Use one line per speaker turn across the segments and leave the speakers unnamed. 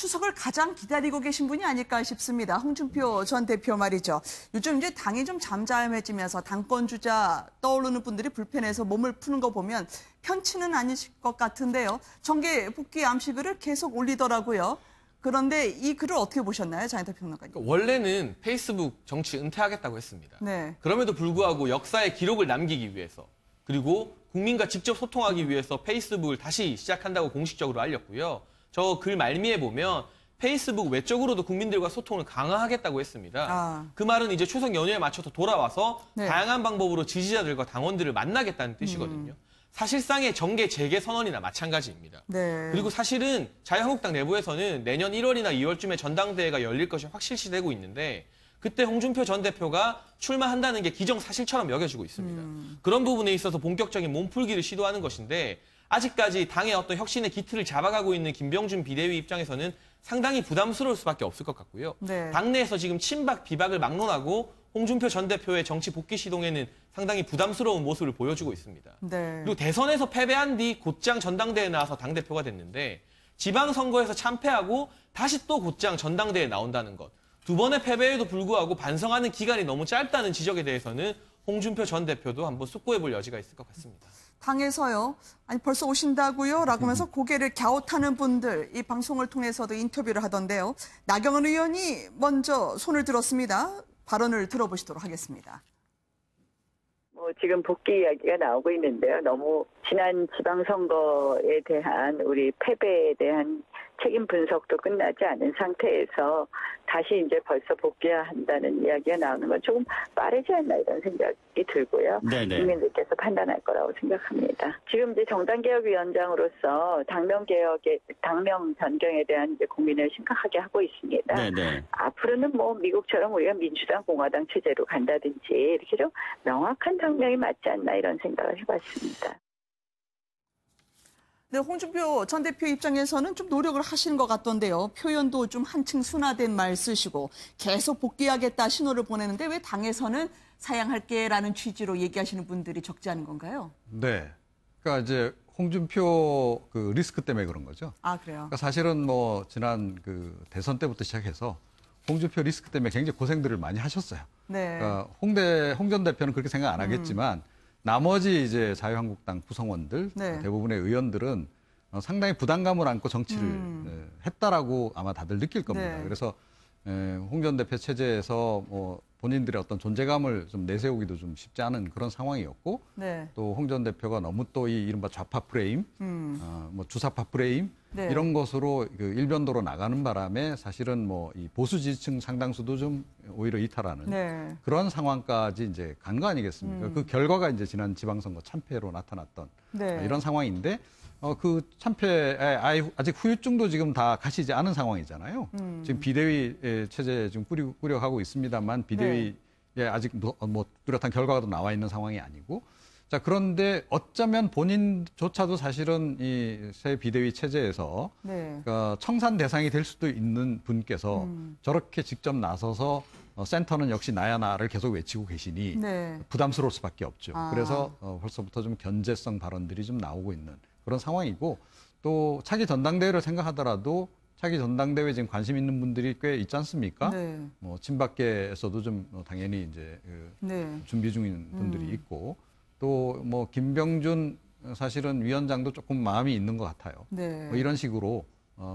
추석을 가장 기다리고 계신 분이 아닐까 싶습니다. 홍준표 전 대표 말이죠. 요즘 이제 당이 좀 잠잠해지면서 당권 주자 떠오르는 분들이 불편해서 몸을 푸는 거 보면 편치는 아니실 것 같은데요. 정계 복귀 암시글을 계속 올리더라고요. 그런데 이 글을 어떻게 보셨나요, 장인태 평론가님?
원래는 페이스북 정치 은퇴하겠다고 했습니다.
네.
그럼에도 불구하고 역사의 기록을 남기기 위해서 그리고 국민과 직접 소통하기 위해서 페이스북을 다시 시작한다고 공식적으로 알렸고요. 저 글 말미에 보면 페이스북 외적으로도 국민들과 소통을 강화하겠다고 했습니다. 그 말은 이제 추석 연휴에 맞춰서 돌아와서
네.
다양한 방법으로 지지자들과 당원들을 만나겠다는 뜻이거든요. 사실상의 정계 재개 선언이나 마찬가지입니다.
네.
그리고 사실은 자유한국당 내부에서는 내년 1월이나 2월쯤에 전당대회가 열릴 것이 확실시되고 있는데 그때 홍준표 전 대표가 출마한다는 게 기정사실처럼 여겨지고 있습니다. 그런 부분에 있어서 본격적인 몸풀기를 시도하는 것인데 아직까지 당의 어떤 혁신의 기틀을 잡아가고 있는 김병준 비대위 입장에서는 상당히 부담스러울 수밖에 없을 것 같고요.
네.
당내에서 지금 친박, 비박을 막론하고 홍준표 전 대표의 정치 복귀 시동에는 상당히 부담스러운 모습을 보여주고 있습니다.
네.
그리고 대선에서 패배한 뒤 곧장 전당대회에 나와서 당대표가 됐는데 지방선거에서 참패하고 다시 또 곧장 전당대회에 나온다는 것. 두 번의 패배에도 불구하고 반성하는 기간이 너무 짧다는 지적에 대해서는 홍준표 전 대표도 한번 숙고해볼 여지가 있을 것 같습니다.
당에서요. 아니 벌써 오신다고요? 라고 하면서 고개를 갸웃하는 분들 이 방송을 통해서도 인터뷰를 하던데요. 나경원 의원이 먼저 손을 들었습니다. 발언을 들어보시도록 하겠습니다.
지금 복귀 이야기가 나오고 있는데요. 너무 지난 지방선거에 대한 우리 패배에 대한 책임 분석도 끝나지 않은 상태에서 다시 이제 벌써 복귀한다는 이야기가 나오는 건 조금 빠르지 않나 이런 생각이 들고요.
네네.
국민들께서 판단할 거라고 생각합니다. 지금 이제 정당개혁위원장으로서 당명 변경에 대한 이제 고민을 심각하게 하고 있습니다.
네네.
앞으로는 뭐 미국처럼 우리가 민주당, 공화당 체제로 간다든지 이렇게 좀 명확한 당명이 맞지 않나 이런 생각을 해봤습니다.
네, 홍준표 전 대표 입장에서는 좀 노력을 하시는 것 같던데요. 표현도 좀 한층 순화된 말 쓰시고 계속 복귀하겠다 신호를 보내는데 왜 당에서는 사양할게라는 취지로 얘기하시는 분들이 적지 않은 건가요?
네. 그러니까 이제 홍준표 그 리스크 때문에 그런 거죠.
아, 그래요?
그러니까 사실은 뭐 지난 그 대선 때부터 시작해서 홍준표 리스크 때문에 굉장히 고생들을 많이 하셨어요.
네.
그러니까 홍 전 대표는 그렇게 생각 안 하겠지만 나머지 이제 자유한국당 구성원들
네.
대부분의 의원들은 상당히 부담감을 안고 정치를 했다라고 아마 다들 느낄 겁니다.
네.
그래서 홍 전 대표 체제에서 뭐 본인들의 어떤 존재감을 좀 내세우기도 좀 쉽지 않은 그런 상황이었고
네.
또 홍 전 대표가 너무 또 이 이른바 좌파 프레임, 뭐 주사파 프레임
네.
이런 것으로 그 일변도로 나가는 바람에 사실은 뭐 이 보수 지지층 상당수도 좀 오히려 이탈하는
네.
그런 상황까지 이제 간 거 아니겠습니까? 그 결과가 이제 지난 지방선거 참패로 나타났던
네.
이런 상황인데 그 참패에 아직 후유증도 지금 다 가시지 않은 상황이잖아요. 지금 비대위 체제 지금 꾸려가고 있습니다만 비대위에 아직 뭐 뚜렷한 결과가 나와 있는 상황이 아니고 자, 그런데 어쩌면 본인조차도 사실은 이 새 비대위 체제에서
네.
청산 대상이 될 수도 있는 분께서 저렇게 직접 나서서 센터는 역시 나야 나를 계속 외치고 계시니
네.
부담스러울 수밖에 없죠.
아.
그래서 벌써부터 좀 견제성 발언들이 좀 나오고 있는 그런 상황이고 또 차기 전당대회를 생각하더라도 차기 전당대회 지금 관심 있는 분들이 꽤 있지 않습니까?
네.
뭐 친박계에서도 좀 당연히 이제
네.
준비 중인 분들이 있고 또 뭐 김병준 사실은 위원장도 조금 마음이 있는 것 같아요.
네.
뭐 이런 식으로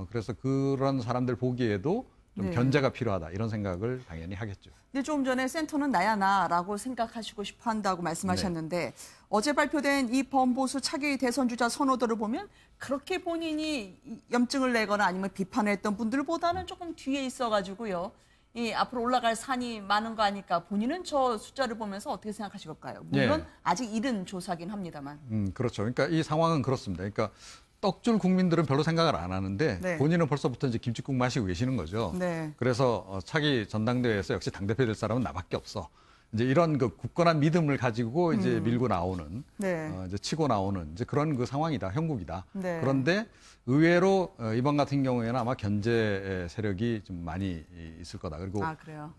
그래서 그런 사람들 보기에도 좀
네.
견제가 필요하다 이런 생각을 당연히 하겠죠.
근데 좀 전에 센터는 나야 나라고 생각하시고 싶어 한다고 말씀하셨는데 어제 발표된 이 범보수 차기 대선 주자 선호도를 보면 그렇게 본인이 염증을 내거나 아니면 비판했던 분들보다는 조금 뒤에 있어가지고요. 이 앞으로 올라갈 산이 많은 거 아니까 본인은 저 숫자를 보면서 어떻게 생각하실 걸까요? 물론 아직 이른 조사긴 합니다만.
그렇죠. 그러니까 이 상황은 그렇습니다. 그러니까 떡줄 국민들은 별로 생각을 안 하는데
네.
본인은 벌써부터 이제 김치국 마시고 계시는 거죠.
네.
그래서 차기 전당대회에서 역시 당대표 될 사람은 나밖에 없어. 이제 이런 그 굳건한 믿음을 가지고 이제 밀고 나오는,
네.
이제 치고 나오는 이제 그런 그 상황이다, 형국이다.
네.
그런데 의외로 이번 같은 경우에는 아마 견제 세력이 좀 많이 있을 거다. 그리고
아, 그래요?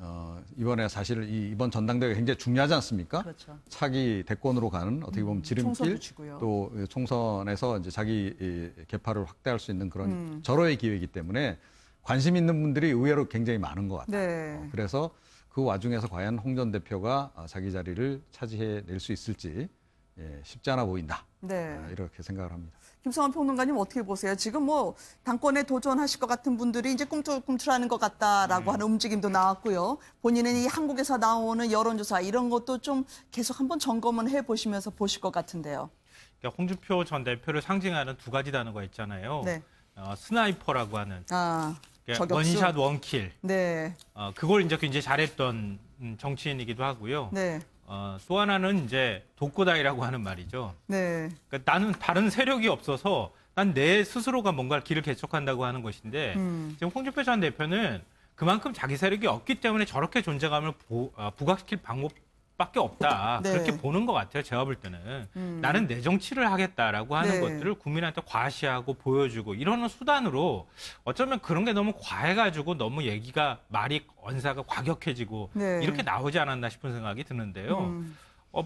이번에 사실 이번 전당대회가 굉장히 중요하지 않습니까?
그렇죠.
차기 대권으로 가는 어떻게 보면 지름길
총선도 치고요.
또 총선에서 이제 자기 개파를 확대할 수 있는 그런 절호의 기회이기 때문에 관심 있는 분들이 의외로 굉장히 많은 것 같아요.
네.
그래서 그 와중에서 과연 홍 전 대표가 자기 자리를 차지해낼 수 있을지 쉽지 않아 보인다.
네.
이렇게 생각을 합니다.
김성환 평론가님 어떻게 보세요? 지금 뭐 당권에 도전하실 것 같은 분들이 이제 꿈틀꿈틀하는 것 같다라고 하는 움직임도 나왔고요. 본인은 이 한국에서 나오는 여론조사 이런 것도 좀 계속 한번 점검을 해보시면서 보실 것 같은데요.
그러니까 홍준표 전 대표를 상징하는 두 가지 단어가 있잖아요.
네.
스나이퍼라고 하는 그러니까
저격수.
원샷 원킬.
네.
그걸 이제 굉장히 잘했던 정치인이기도 하고요.
네.
또 하나는 이제 독고다이라고 하는 말이죠.
네.
그러니까 나는 다른 세력이 없어서 난 내 스스로가 뭔가 길을 개척한다고 하는 것인데 지금 홍준표 전 대표는 그만큼 자기 세력이 없기 때문에 저렇게 존재감을 부각시킬 방법밖에 없다.
네.
그렇게 보는 것 같아요. 제가 볼 때는. 나는 내 정치를 하겠다라고 하는
네.
것들을 국민한테 과시하고 보여주고 이러는 수단으로 어쩌면 그런 게 너무 과해가지고 너무 말이 언사가 과격해지고
네.
이렇게 나오지 않았나 싶은 생각이 드는데요.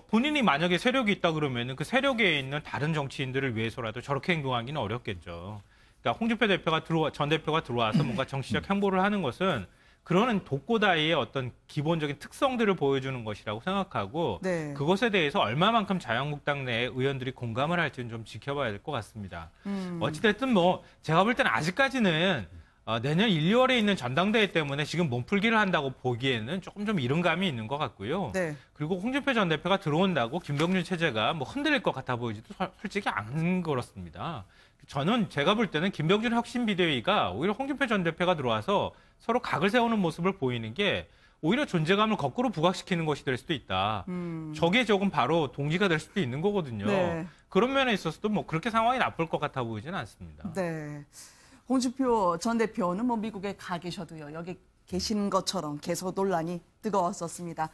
본인이 만약에 세력이 있다 그러면은 그 세력에 있는 다른 정치인들을 위해서라도 저렇게 행동하기는 어렵겠죠. 그러니까 홍준표 전 대표가 들어와서 뭔가 정치적 행보를 하는 것은 그러는 독고다이의 어떤 기본적인 특성들을 보여주는 것이라고 생각하고
네.
그것에 대해서 얼마만큼 자유한국당 내 의원들이 공감을 할지는 좀 지켜봐야 될 것 같습니다. 어찌됐든 뭐 제가 볼 때는 아직까지는 내년 1, 2월에 있는 전당대회 때문에 지금 몸풀기를 한다고 보기에는 조금 좀 이른 감이 있는 것 같고요.
네.
그리고 홍준표 전 대표가 들어온다고 김병준 체제가 뭐 흔들릴 것 같아 보이지도 솔직히 안 그렇습니다. 저는 제가 볼 때는 김병준 혁신 비대위가 오히려 홍준표 전 대표가 들어와서 서로 각을 세우는 모습을 보이는 게 오히려 존재감을 거꾸로 부각시키는 것이 될 수도 있다. 저게 조금 바로 동기가 될 수도 있는 거거든요.
네.
그런 면에 있어서도 뭐 그렇게 상황이 나쁠 것 같아 보이지는 않습니다.
네. 홍준표 전 대표는 뭐 미국에 가 계셔도요. 여기 계신 것처럼 계속 논란이 뜨거웠었습니다.